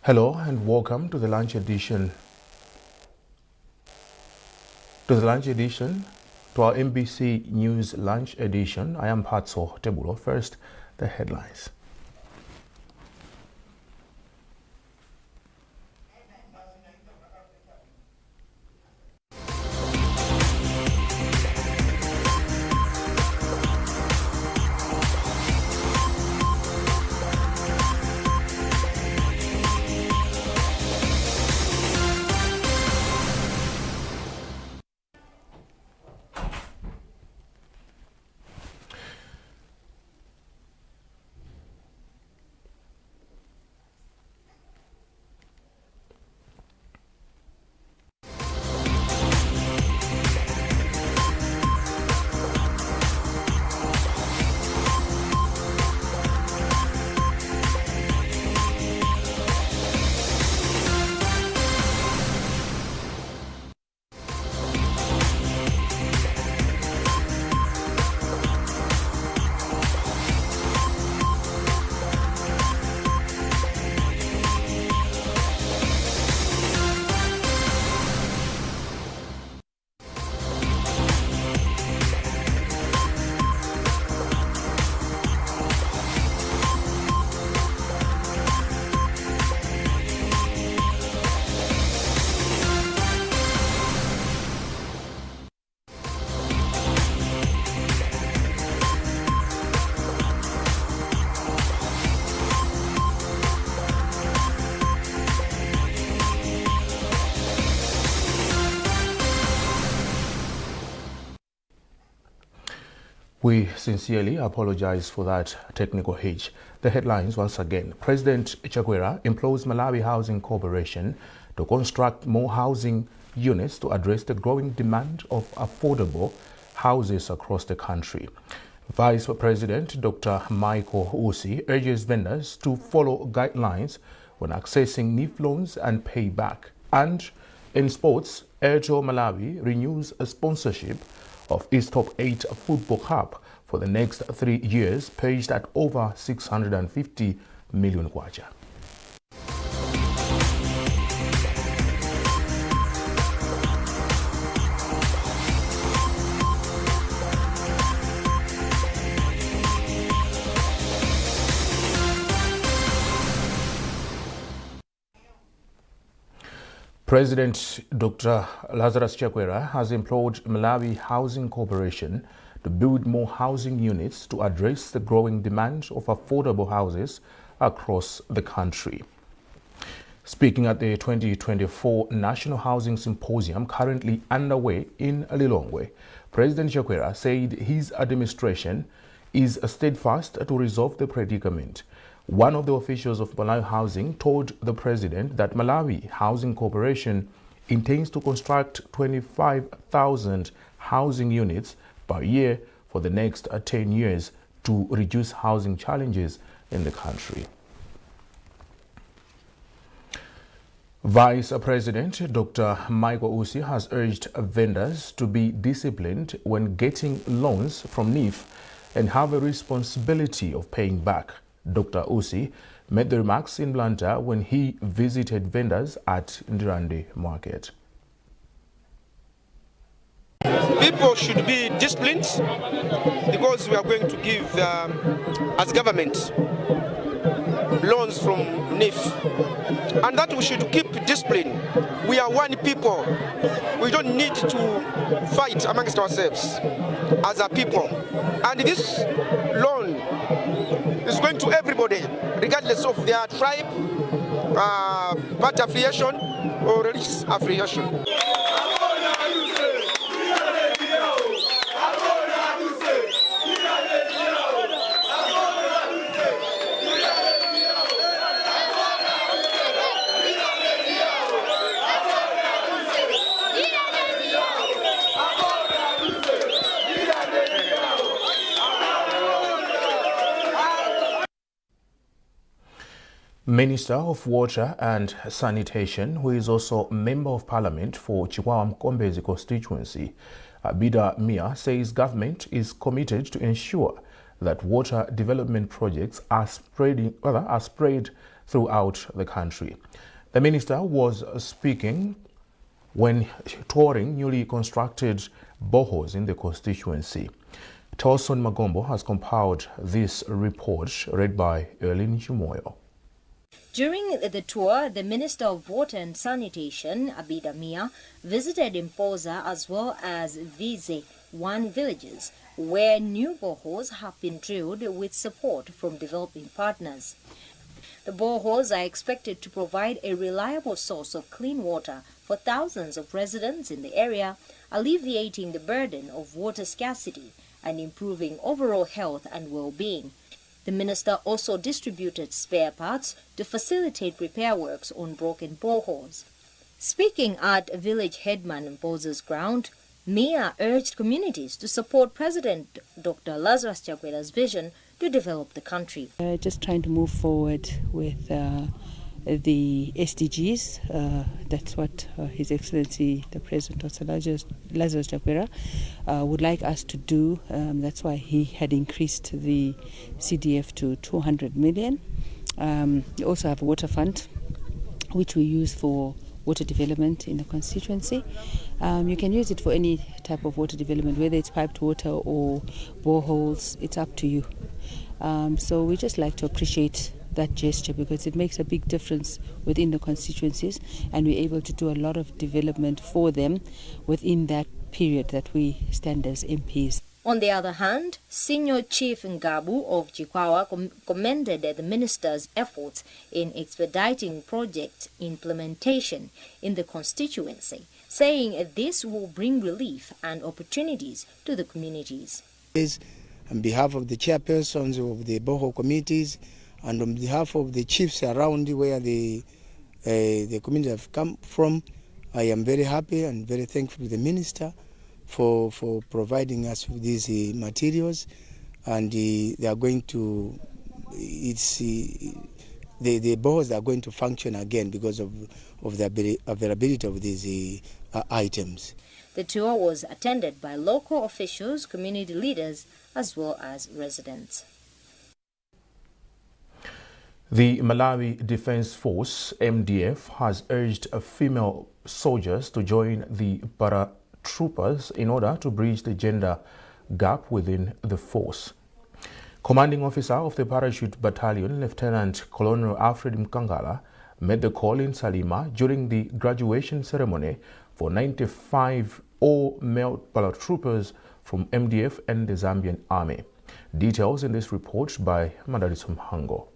Hello and welcome to the lunch edition. To our MBC News Lunch Edition. I am Patso Tebulo. First, the headlines. We sincerely apologize for that technical hitch. The headlines once again. President Zagwedeza implores Malawi Housing Corporation to construct more housing units to address the growing demand of affordable houses across the country. Vice President Dr. Michael Usi urges vendors to follow guidelines when accessing NIF loans and payback. And in sports, Airtel Malawi renews a sponsorship of its top 8 football club for the next 3 years, paged at over 650 million kwacha. President Dr. Lazarus Chakwera has implored Malawi Housing Corporation to build more housing units to address the growing demand of affordable houses across the country. Speaking at the 2024 National Housing Symposium currently underway in Lilongwe, President Chakwera said his administration is steadfast to resolve the predicament. One of the officials of Malawi Housing told the president that Malawi Housing Corporation intends to construct 25,000 housing units per year for the next 10 years to reduce housing challenges in the country. Vice President Dr. Michael Usi has urged vendors to be disciplined when getting loans from NIF and have a responsibility of paying back. Dr. Usi made the remarks in Blantyre when he visited vendors at Ndirande Market. People should be disciplined because we are going to give, as government, loans from NIF, and that we should keep discipline. We are one people. We don't need to fight amongst ourselves as a people. And this loan is going to everybody, regardless of their tribe, party affiliation, or religious affiliation. Minister of Water and Sanitation, who is also Member of Parliament for Chihuahua Mkombezi constituency, Bida Mia, says government is committed to ensure that water development projects are spread throughout the country. The minister was speaking when touring newly constructed boreholes in the constituency. Tolson Magombo has compiled this report, read by Erlin Chumoyo. During the tour, the Minister of Water and Sanitation, Abida Mia, visited Impoza as well as Vize, one villages, where new boreholes have been drilled with support from developing partners. The boreholes are expected to provide a reliable source of clean water for thousands of residents in the area, alleviating the burden of water scarcity and improving overall health and well-being. The minister also distributed spare parts to facilitate repair works on broken boreholes. Speaking at village headman Mpoza's ground, Mia urged communities to support President Dr. Lazarus Chakweda's vision to develop the country. Just trying to move forward with the SDGs. That's what His Excellency the President Dr. Lazarus Chakwera would like us to do. That's why he had increased the CDF to 200 million. We also have a water fund, which we use for water development in the constituency. You can use it for any type of water development, whether it's piped water or boreholes, it's up to you. So we just like to appreciate that gesture because it makes a big difference within the constituencies, and we're able to do a lot of development for them within that period that we stand as MPs. On the other hand, Senior Chief Ngabu of Chikwawa commended the minister's efforts in expediting project implementation in the constituency, saying this will bring relief and opportunities to the communities. On behalf of the chairpersons of the borehole committees and on behalf of the chiefs around where the community have come from, I am very happy and very thankful to the minister for providing us with these materials, and they are going to, the boreholes are going to function again because of the availability of these items. The tour was attended by local officials, community leaders, as well as residents. The Malawi Defense Force, MDF, has urged female soldiers to join the paratroopers in order to bridge the gender gap within the force. Commanding officer of the Parachute Battalion, Lieutenant Colonel Alfred Mkangala, made the call in Salima during the graduation ceremony for 95 all-male paratroopers from MDF and the Zambian Army. Details in this report by Madarisom Hango.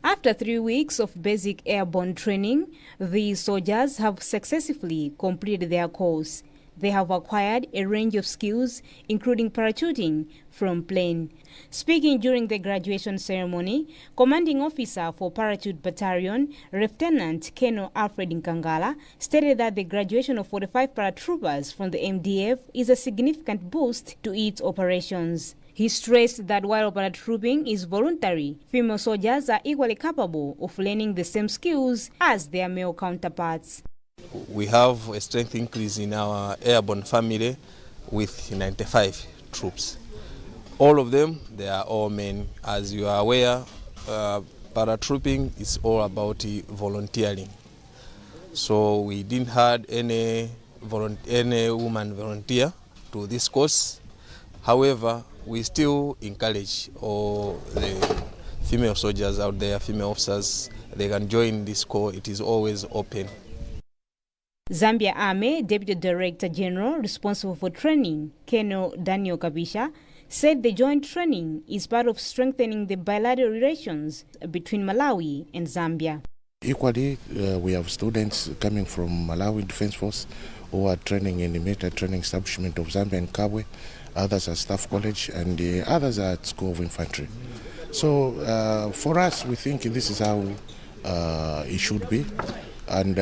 After 3 weeks of basic airborne training, the soldiers have successfully completed their course. They have acquired a range of skills, including parachuting from plane. Speaking during the graduation ceremony, Commanding Officer for Parachute Battalion, Lieutenant Colonel Alfred Nkangala, stated that the graduation of 45 paratroopers from the MDF is a significant boost to its operations. He stressed that while paratrooping is voluntary, female soldiers are equally capable of learning the same skills as their male counterparts. We have a strength increase in our airborne family with 95 troops. All of them, they are all men. As you are aware, paratrooping is all about volunteering. So we didn't have any woman volunteer to this course. However, we still encourage all the female soldiers out there, female officers, they can join this corps. It is always open. Zambia Army Deputy Director General responsible for training, Colonel Daniel Kabisha, said the joint training is part of strengthening the bilateral relations between Malawi and Zambia. Equally, we have students coming from Malawi Defense Force who are training in the military training establishment of Zambia and Kabwe. Others are Staff College, and the others are at School of Infantry. So for us, we think this is how it should be, and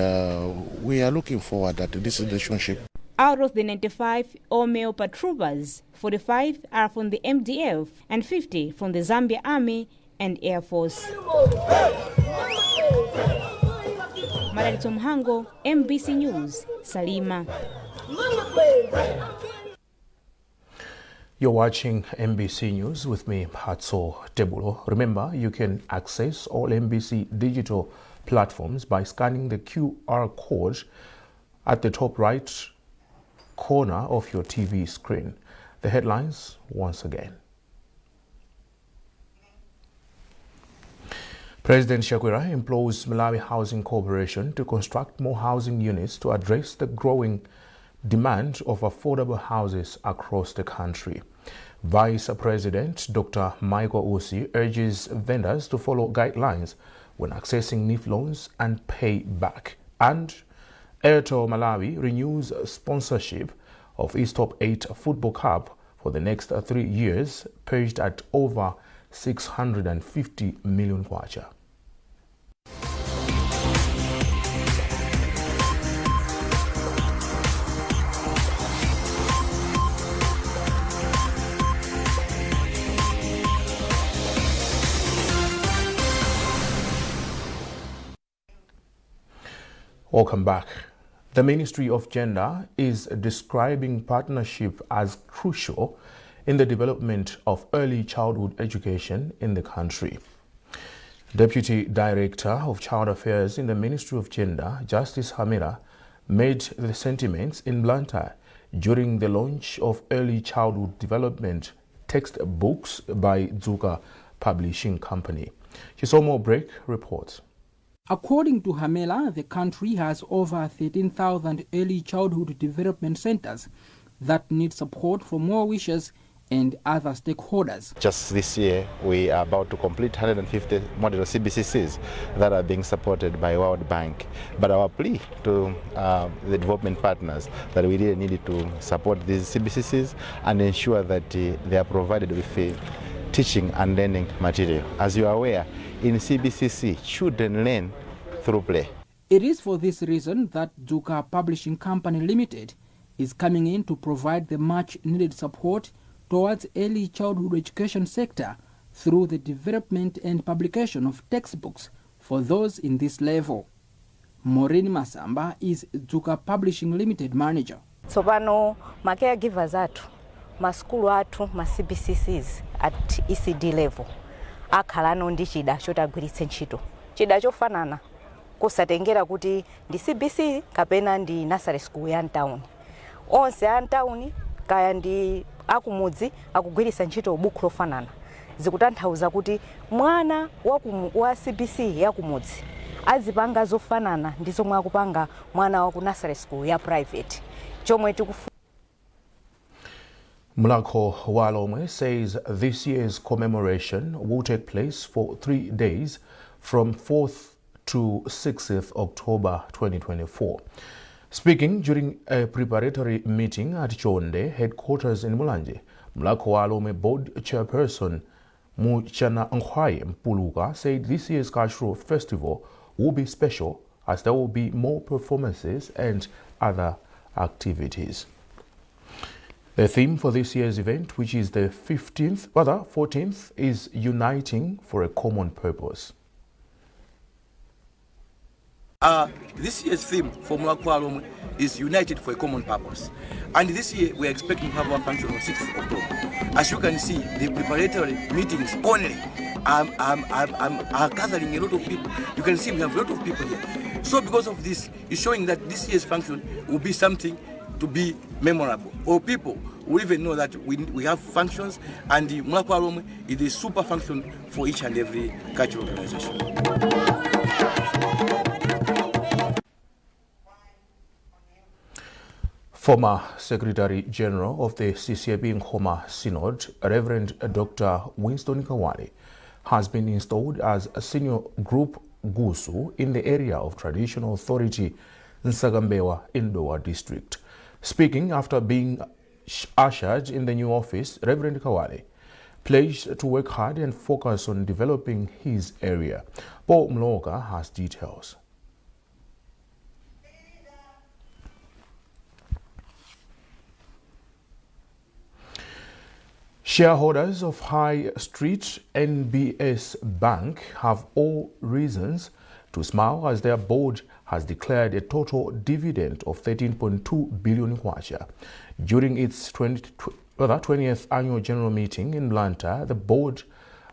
we are looking forward that this relationship. Out of the 95 all-male paratroopers, 45 are from the MDF and 50 from the Zambia Army and Air Force. Mararito Mhango, MBC News, Salima. You're watching MBC News with me, Patso Tebulo. Remember, you can access all MBC digital platforms by scanning the QR code at the top right corner of your TV screen. The headlines once again. President Chakwera implores Malawi Housing Corporation to construct more housing units to address the growing demand of affordable houses across the country. Vice President Dr. Michael Usi urges vendors to follow guidelines when accessing NIF loans and pay back. And Airtel Malawi renews sponsorship of East Top 8 Football Cup for the next 3 years, pledged at over 650 million kwacha. Welcome back. The Ministry of Gender is describing partnership as crucial in the development of early childhood education in the country. Deputy Director of Child Affairs in the Ministry of Gender, Justice Hamira, made the sentiments in Blantyre during the launch of Early Childhood Development textbooks by Zuka Publishing Company. Chisomo Break reports. According to Hamela, the country has over 13,000 early childhood development centers that need support from more wishes and other stakeholders. Just this year, we are about to complete 150 model CBCCs that are being supported by World Bank. But our plea to the development partners that we really needed to support these CBCCs and ensure that they are provided with teaching and learning material. As you are aware, in CBCC, children learn through play. It is for this reason that Zuka Publishing Company Limited is coming in to provide the much needed support towards early childhood education sector through the development and publication of textbooks for those in this level. Maureen Masamba is Zuka Publishing Limited manager. So pano ma caregivers atu, ma school atu, ma CBCCs at ECD level akhala ndi chida chotagwiritsa ntchito. Chida chofanana kusatengera kuti ndi CBC kapena ndi nursery school ya town. Onse a town kaya ndi akumudzi akugwiritsa ntchito buku lofanana. Zikutanthauza kuti mwana wa CBC ya kumudzi azipanga zofanana ndi zomwe akupanga mwana wa ku nursery school ya private. Chomwe Mulako Walomwe says this year's commemoration will take place for 3 days from 4th to 6th October 2024. Speaking during a preparatory meeting at Chonde headquarters in Mulanje, Mulako Walomwe board chairperson Muchana Nkhani Mpuluka said this year's cultural festival will be special as there will be more performances and other activities. The theme for this year's event, which is the 14th, is Uniting for a Common Purpose. This year's theme for Mulako Walomwe is United for a Common Purpose. And this year we are expecting to have our function on 6th of October. As you can see, the preparatory meetings only are gathering a lot of people. You can see we have a lot of people here. So because of this, it's showing that this year's function will be something to be memorable. Or people will even know that we have functions, and the Mulako Walomwe is a super function for each and every cultural organization. Former Secretary General of the CCAB Nkhoma Synod, Reverend Dr. Winston Kawale, has been installed as a senior group Gusu in the area of traditional authority Nsagambewa in Dowa district. Speaking after being ushered in the new office, Reverend Kawale pledged to work hard and focus on developing his area. Paul Mloga has details. Shareholders of High Street NBS Bank have all reasons to smile as their board has declared a total dividend of 13.2 billion kwacha during its Well, that 20th annual general meeting in Blantyre, the board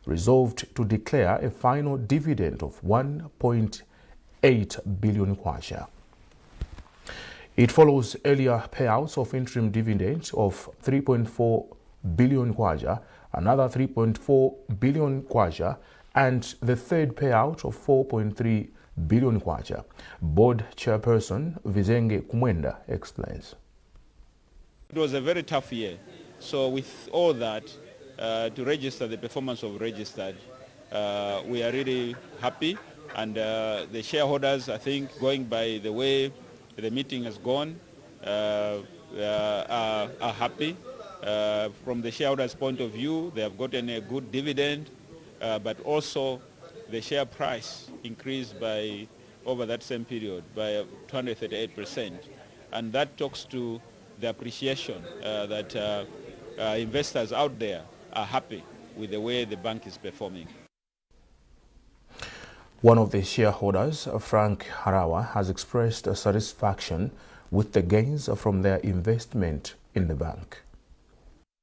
resolved to declare a final dividend of 1.8 billion kwacha. It follows earlier payouts of interim dividends of 3.4 billion kwacha, another 3.4 billion kwacha, and the third payout of 4.3 billion kwacha. Board chairperson Vizenge Kumwenda explains. It was a very tough year. So with all that, to register the performance of registered, we are really happy. And the shareholders, I think, going by the way the meeting has gone, are happy. From the shareholders' point of view, they have gotten a good dividend, but also the share price increased by, over that same period, by 238%. And that talks to the appreciation that investors out there are happy with the way the bank is performing. One of the shareholders, Frank Harawa, has expressed satisfaction with the gains from their investment in the bank.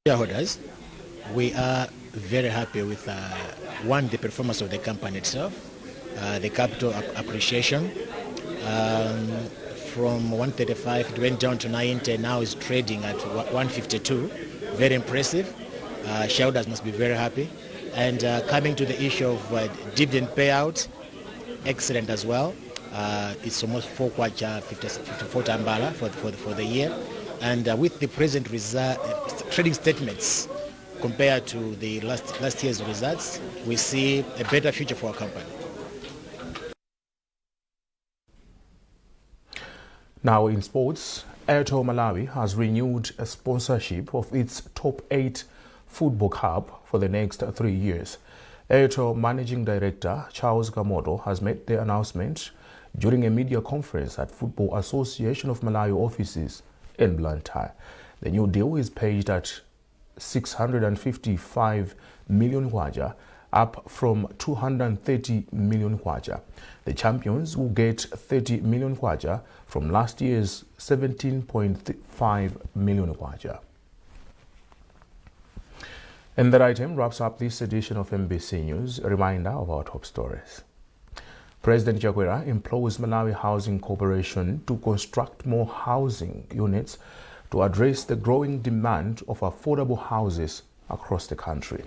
Shareholders, we are very happy with one, the performance of the company itself, the capital appreciation. From 135 it went down to 90, now is trading at 152. Very impressive. Shareholders must be very happy. And coming to the issue of dividend payout, excellent as well. It's almost 4 kwacha, 54 tambala for the year. And with the present trading statements compared to the last year's results, we see a better future for our company. Now in sports, Airtel Malawi has renewed a sponsorship of its top 8 football club for the next 3 years. Airtel Managing Director Charles Gamoto has made the announcement during a media conference at Football Association of Malawi offices in Blantyre. The new deal is paid at 655 million kwacha, up from 230 million kwacha. The champions will get 30 million kwacha from last year's 17.5 million kwacha. And that item wraps up this edition of MBC News. A reminder of our top stories. President Zagwedeza implores Malawi Housing Corporation to construct more housing units to address the growing demand of affordable houses across the country.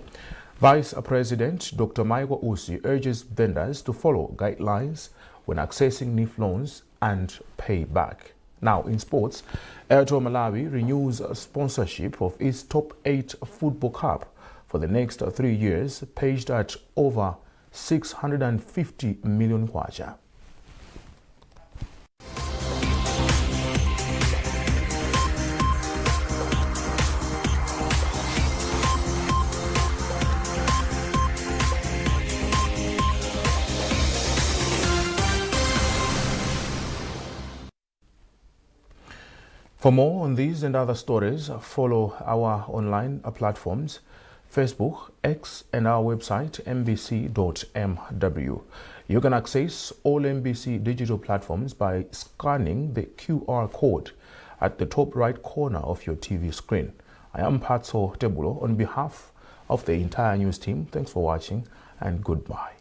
Vice President Dr. Michael Usi urges vendors to follow guidelines when accessing NIF loans and pay back. Now in sports, Airtel Malawi renews sponsorship of its top 8 football club for the next 3 years, paged at over 650 million kwacha. For more on these and other stories, follow our online platforms, Facebook, X, and our website, mbc.mw. You can access all MBC digital platforms by scanning the QR code at the top right corner of your TV screen. I am Patso Tebulo on behalf of the entire news team. Thanks for watching and goodbye.